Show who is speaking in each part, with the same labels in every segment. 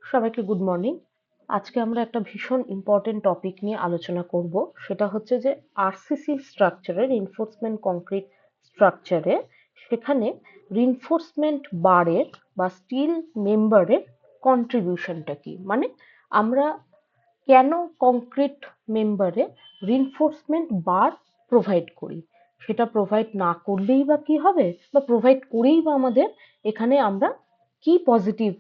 Speaker 1: সবাইকে good morning. আজকে আমরা একটা ভীষণ ইম্পর্টেন্ট টপিক নিয়ে আলোচনা করব। সেটা হচ্ছে যে আরসিসি স্ট্রাকচারে, রিইনফোর্সমেন্ট কংক্রিট স্ট্রাকচারে, সেখানে রিইনফোর্সমেন্ট বারের বা স্টিল মেম্বারের কন্ট্রিবিউশনটা কি, মানে আমরা কেন কংক্রিট মেম্বারে রিইনফোর্সমেন্ট বার প্রোভাইড করি, সেটা প্রোভাইড না করলেই বা কি হবে, বা প্রোভাইড করেই বা আমাদের এখানে আমরা কি পজিটিভ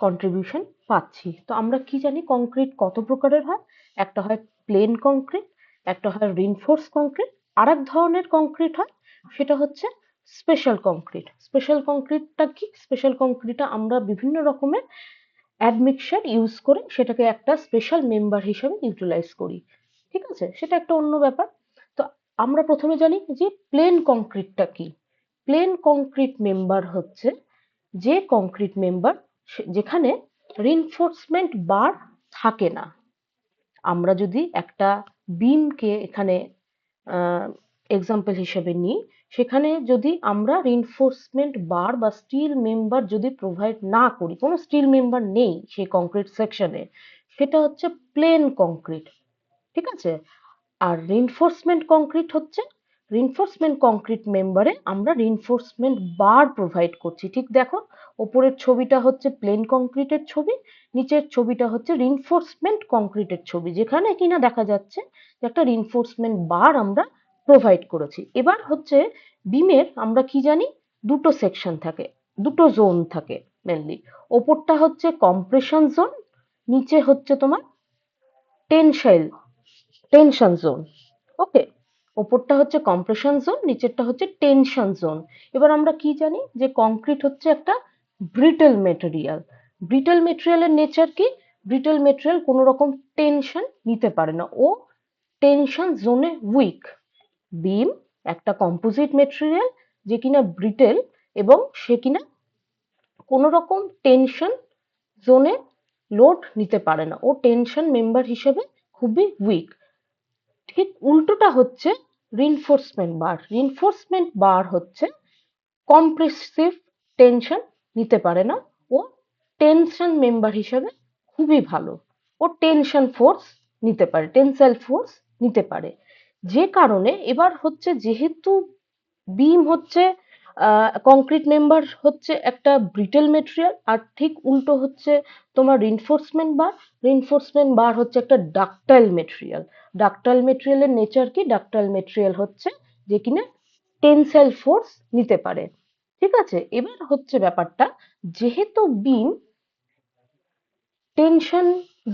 Speaker 1: কন্ট্রিবিউশন পাচ্ছি। তো আমরা কি জানি কংক্রিট কত প্রকারের হয়? একটা হয় প্লেন কংক্রিট, একটা হয় রিইনফোর্স কংক্রিট, আর এক ধরনের কংক্রিট হয় সেটা হচ্ছে স্পেশাল কংক্রিট। স্পেশাল কংক্রিটটা কি? স্পেশাল কংক্রিটটা আমরা বিভিন্ন রকমের অ্যাডমিক্সার ইউজ করে সেটাকে একটা স্পেশাল মেম্বার হিসেবে ইউটিলাইজ করি। ঠিক আছে, সেটা একটা অন্য ব্যাপার। তো আমরা প্রথমে জানি যে প্লেন কংক্রিটটা কি। প্লেন কংক্রিট মেম্বার হচ্ছে যে কংক্রিট মেম্বার যেখানে রিইনফোর্সমেন্ট বার থাকে না। আমরা যদি একটা বিমকে এখানে এক্সাম্পল হিসেবে নিই, সেখানে যদি আমরা রিইনফোর্সমেন্ট বার বা স্টিল মেম্বার যদি প্রোভাইড না করি, কোনো স্টিল মেম্বার নেই সেই কংক্রিট সেকশনে, সেটা হচ্ছে প্লেন কংক্রিট। ঠিক আছে। আর রিইনফোর্সমেন্ট কংক্রিট হচ্ছে রিইনফোর্সমেন্ট কংক্রিট মেম্বারে আমরা রিইনফোর্সমেন্ট বার প্রোভাইড করছি। ঠিক দেখো, ওপরের ছবিটা হচ্ছে প্লেন কংক্রিটের ছবি, নিচের ছবিটা হচ্ছে রিইনফোর্সমেন্ট কংক্রিটের ছবি, যেখানে কিনা দেখা যাচ্ছে যে একটা রিইনফোর্সমেন্ট বার আমরা প্রোভাইড করেছি। এবার হচ্ছে বিমের আমরা কি জানি, দুটো সেকশন থাকে, দুটো জোন থাকে মেনলি। ওপরটা হচ্ছে কম্প্রেশন জোন, নিচে হচ্ছে তোমার টেনসাইল টেনশন জোন। ওকে, ওপরটা হচ্ছে কম্প্রেশন জোন, নিচেরটা হচ্ছে টেনশন জোন। এবার আমরা কি জানি যে কংক্রিট হচ্ছে একটা ব্রিটেল মেটেরিয়াল। ব্রিটেল মেটেরিয়ালের নেচার কি? ব্রিটেল মেটেরিয়াল কোনো রকম টেনশন নিতে পারে না, ও টেনশন জোনে উইক। বিম একটা কম্পোজিট মেটেরিয়াল যে কিনা ব্রিটেল, এবং সে কিনা কোনো রকম টেনশন জোনে লোড নিতে পারে না, ও টেনশন মেম্বার হিসেবে খুবই উইক। ঠিক উল্টোটা হচ্ছে রিইনফোর্সমেন্ট বার। রিইনফোর্সমেন্ট বার হচ্ছে কম্প্রেসিভ টেনশন নিতে পারে না, ও টেনশন মেম্বার হিসেবে খুবই ভালো, ও টেনশন ফোর্স নিতে পারে, টেনসাইল ফোর্স নিতে পারে। যে কারণে এবার হচ্ছে যেহেতু বিম হচ্ছে কংক্রিট মেম্বার হচ্ছে একটা ব্রিটেল মেটেরিয়াল, আর ঠিক উল্টো হচ্ছে তোমার রিইনফোর্সমেন্ট বার। রিইনফোর্সমেন্ট বার হচ্ছে একটা ডাকটাইল মেটেরিয়াল। ডাকটাইল মেটেরিয়ালের নেচার কি? ডাকটাইল মেটেরিয়াল হচ্ছে যে কিনা টেনসাইল ফোর্স নিতে পারে। ঠিক আছে, এবার হচ্ছে ব্যাপারটা, যেহেতু বিম টেনশন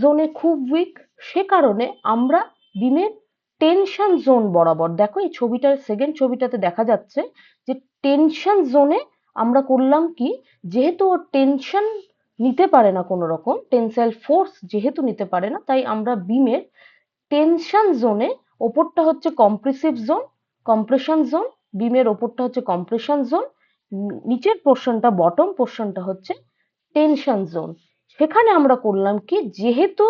Speaker 1: জোনে খুব উইক, সে কারণে আমরা বিমের টেনশন জোন বরাবর, দেখো এই ছবিটার সেকেন্ড ছবিটাতে দেখা যাচ্ছে যে টেনশন জোনে আমরা করলাম কি, যেহেতু ও টেনশন নিতে পারে না, কোনো রকম টেনসাইল ফোর্স যেহেতু নিতে পারে না, তাই আমরা বিমের টেনশন জোনে, ওপরটা হচ্ছে কম্প্রেসিভ জোন, কম্প্রেশন জোন, বিমের ওপরটা হচ্ছে কম্প্রেশন জোন, নিচের পোর্শনটা বটম পোর্শনটা হচ্ছে টেনশন জোন। সেখানে আমরা করলাম কি, যেহেতু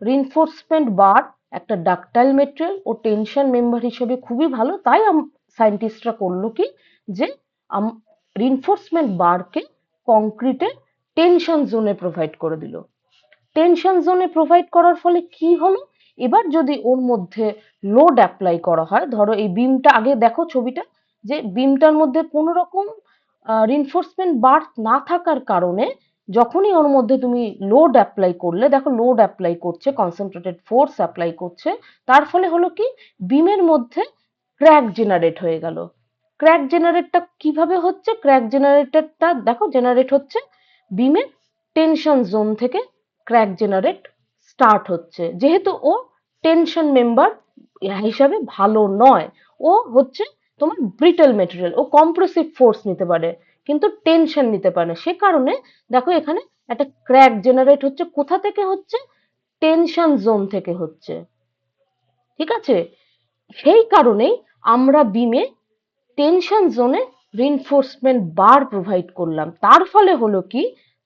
Speaker 1: রিইনফোর্সমেন্ট বার একটা ডাকটাইল মেটেরিয়াল ও টেনশন মেম্বার হিসেবে খুবই ভালো, তাই সায়েন্টিস্টরা করলো কি, যে রিইনফোর্সমেন্ট বারকে কংক্রিটের টেনশন জোনে প্রোভাইড করে দিল। টেনশন জোনে প্রোভাইড করার ফলে কি হলো, এবার যদি ওর মধ্যে লোড অ্যাপ্লাই করা হয়, ধরো এই বিমটা, আগে দেখো ছবিটা, যে বিমটার মধ্যে কোনো রকম রিইনফোর্সমেন্ট বার না থাকার কারণে যখনই ওর মধ্যে তুমি লোড অ্যাপ্লাই করলে, দেখো লোড অ্যাপ্লাই করছে, কনসেন্ট্রেটেড ফোর্স অ্যাপ্লাই করছে, তার ফলে হলো কি, বিমের মধ্যে ক্র্যাক জেনারেট হয়ে গেল। ক্র্যাক জেনারেটটা কিভাবে হচ্ছে? ক্র্যাক জেনারেটরটা দেখো জেনারেট হচ্ছে বিমের টেনশন জোন থেকে। ক্র্যাক জেনারেট স্টার্ট হচ্ছে যেহেতু ও টেনশন মেম্বার হিসাবে ভালো নয়, ও হচ্ছে তোমার ব্রিটেল মেটেরিয়াল, ও কম্প্রেসিভ ফোর্স নিতে পারে কিন্তু টেনশন নিতে পারে না। সে কারণে দেখো এখানে একটা ক্র্যাক জেনারেট হচ্ছে, কোথা থেকে হচ্ছে? টেনশন জোন থেকে হচ্ছে। ঠিক আছে, সেই কারণেই আমরা বিমে টেনশন জোনে রিইনফোর্সমেন্ট বার প্রোভাইড করলাম। তার ফলে হলো কি,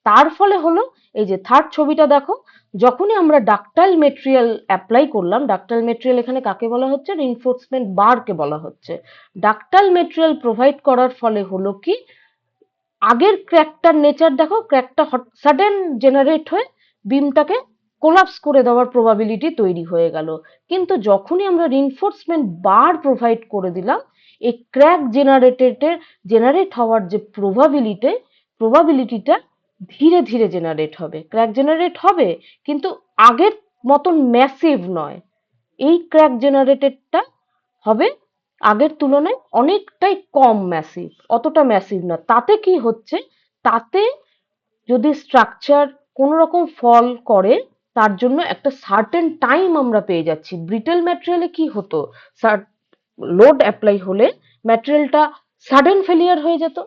Speaker 1: তার ফলে হলো এই যে থার্ড ছবিটা দেখো, যখনই আমরা ডাকটাইল মেটেরিয়াল অ্যাপ্লাই করলাম, ডাকটাইল মেটেরিয়াল এখানে কাকে বলা হচ্ছে? রিইনফোর্সমেন্ট বারকে বলা হচ্ছে। ডাকটাইল মেটেরিয়াল প্রোভাইড করার ফলে হলো কি, আগের ক্র্যাকটার নেচার দেখো, ক্র্যাকটা সাডেন জেনারেট হয়ে বিমটাকে কোলাপস করে দেওয়ার প্রবাবিলিটি তৈরি হয়ে গেল। কিন্তু যখনই আমরা রিনফোর্সমেন্ট বার প্রোভাইড করে দিলাম, এই ক্র্যাক জেনারেট হওয়ার যে প্রবাবিলিটিটা ধীরে ধীরে জেনারেট হবে। ক্র্যাক জেনারেট হবে, কিন্তু আগের মতন ম্যাসিভ নয়। এই ক্র্যাক জেনারেটেডটা হবে আগের তুলনায় অনেকটাই কম ম্যাসিভ, অতটা ম্যাসিভ না। তাতে কি হচ্ছে, তাতে যদি স্ট্রাকচার কোনো রকম ফল করে, তার জন্য একটা সার্টেন টাইম আমরা পেয়ে যাচ্ছি। ব্রিটেল ম্যাটেরিয়ালে কি হতো, লোড অ্যাপ্লাই হলে ম্যাটেরিয়ালটা সাডেন ফেলিয়ার হয়ে যেত,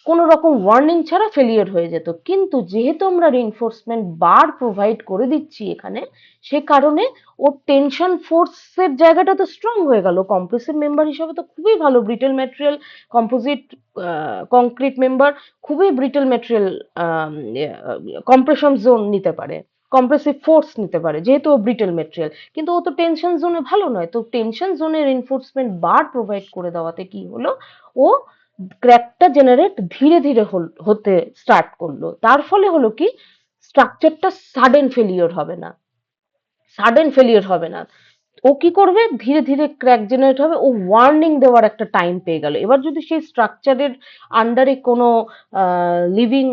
Speaker 1: কোনো রকম ওয়ার্নিং ছাড়া ফেলিয়ার হয়ে যেত। কিন্তু যেহেতু আমরা রিইনফোর্সমেন্ট বার প্রোভাইড করে দিচ্ছি এখানে, সে কারণে ওর টেনশন ফোর্সের জায়গাটা তো স্ট্রং হয়ে গেল। কম্প্রেসিভ মেম্বার হিসাবে তো খুবই ভালো। ব্রিটেল ম্যাটেরিয়াল, কম্পোজিট কংক্রিট মেম্বার খুবই ব্রিটেল ম্যাটেরিয়াল কম্প্রেশন জোন নিতে পারে, কম্প্রেসিভ ফোর্স নিতে পারে, যেহেতু ও ব্রিটেল মেটেরিয়াল। কিন্তু ও তো টেনশন জোনে ভালো নয়। তো টেনশন জোনে রিইনফোর্সমেন্ট বার প্রোভাইড করে দেওয়াতে কি হলো, ও ক্র্যাকটা জেনারেট ধীরে ধীরে হতে স্টার্ট করলো। তার ফলে হলো কি, স্ট্রাকচারটা সাডেন ফেলিওর হবে না। ও কি করবে, ধীরে ধীরে ক্র্যাক জেনারেট হবে, ও ওয়ার্নিং দেওয়ার একটা টাইম পেয়ে গেল। এবার যদি সেই স্ট্রাকচারের আন্ডারে কোনো লিভিং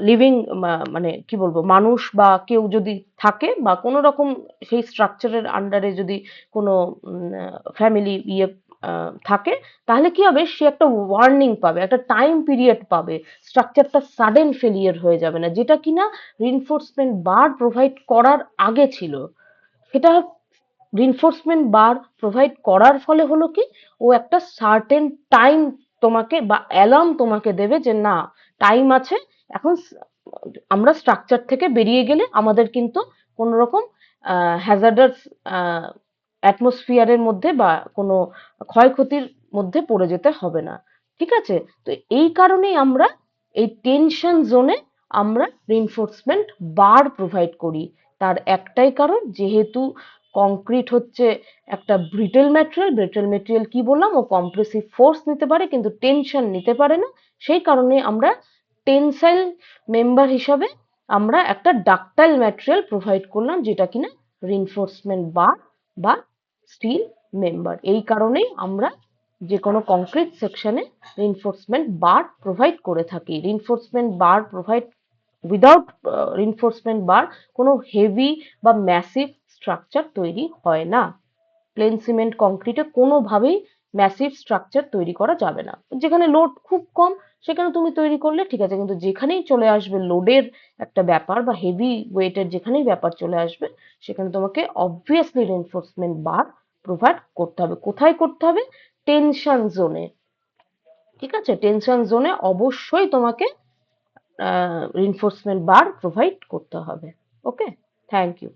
Speaker 1: লিভিং মানে কি বলবো, মানুষ বা কেউ যদি থাকে, বা কোনো রকম সেই স্ট্রাকচারের আন্ডারে যদি কোনো ফ্যামিলি থাকে, তাহলে কি হবে, সে একটা ওয়ার্নিং পাবে, একটা টাইম পিরিয়ড পাবে। স্ট্রাকচারটা সাডেন ফেলিয়ার হয়ে যাবে না, যেটা কিনা রিইনফোর্সমেন্ট বার প্রোভাইড করার আগে ছিল। সেটা রিইনফোর্সমেন্ট বার প্রোভাইড করার ফলে হলো কি, ও একটা সার্টেন টাইম তোমাকে বা অ্যালার্ম তোমাকে দেবে যে না, টাইম আছে এখন। আমরা স্ট্রাকচার থেকে বেরিয়ে গেলে আমাদের কিন্তু কোনো রকম হ্যাজার্ডাস অ্যাটমসফিয়ারের মধ্যে বা কোনো ক্ষয়ক্ষতির মধ্যে পড়ে যেতে হবে না। ঠিক আছে? তো এই কারণেই আমরা এই টেনশন জোনে আমরা রিইনফোর্সমেন্ট বার প্রোভাইড করি। তার একটাই কারণ, যেহেতু কংক্রিট হচ্ছে একটা ব্রিটেল ম্যাটেরিয়াল কি বললাম, ও কম্প্রেসিভ ফোর্স নিতে পারে কিন্তু টেনশন নিতে পারে না। সেই কারণে আমরা টেনসাইল মেম্বার হিসাবে আমরা একটা ডাকটাইল ম্যাটেরিয়াল প্রোভাইড করলাম, যেটা কিনা রিইনফোর্সমেন্ট বার বা স্টিল মেম্বার। এই কারণেই আমরা যে কোনো কংক্রিট সেকশনে রিইনফোর্সমেন্ট বার প্রোভাইড করে থাকি। রিইনফোর্সমেন্ট বার প্রোভাইড উইদাউট রিইনফোর্সমেন্ট বার কোনো হেভি বা ম্যাসিভ স্ট্রাকচার তৈরি হয় না। প্লেন সিমেন্ট কংক্রিটে কোনোভাবেই ম্যাসিভ স্ট্রাকচার তৈরি করা যাবে না। যেখানে লোড খুব কম সেখানে তুমি তৈরি করলে ঠিক আছে, কিন্তু যেখানেই চলে আসবে লোডের একটা ব্যাপার বা হেভি ওয়েটের যেখানেই ব্যাপার চলে আসবে, সেখানে তোমাকে অবভিয়াসলি রিইনফোর্সমেন্ট বার প্রোভাইড করতে হবে। কোথায় করতে হবে? টেনশন জোনে। ঠিক আছে? টেনশন জোনে অবশ্যই তোমাকে রিইনফোর্সমেন্ট বার প্রোভাইড করতে হবে। ওকে, থ্যাংক ইউ।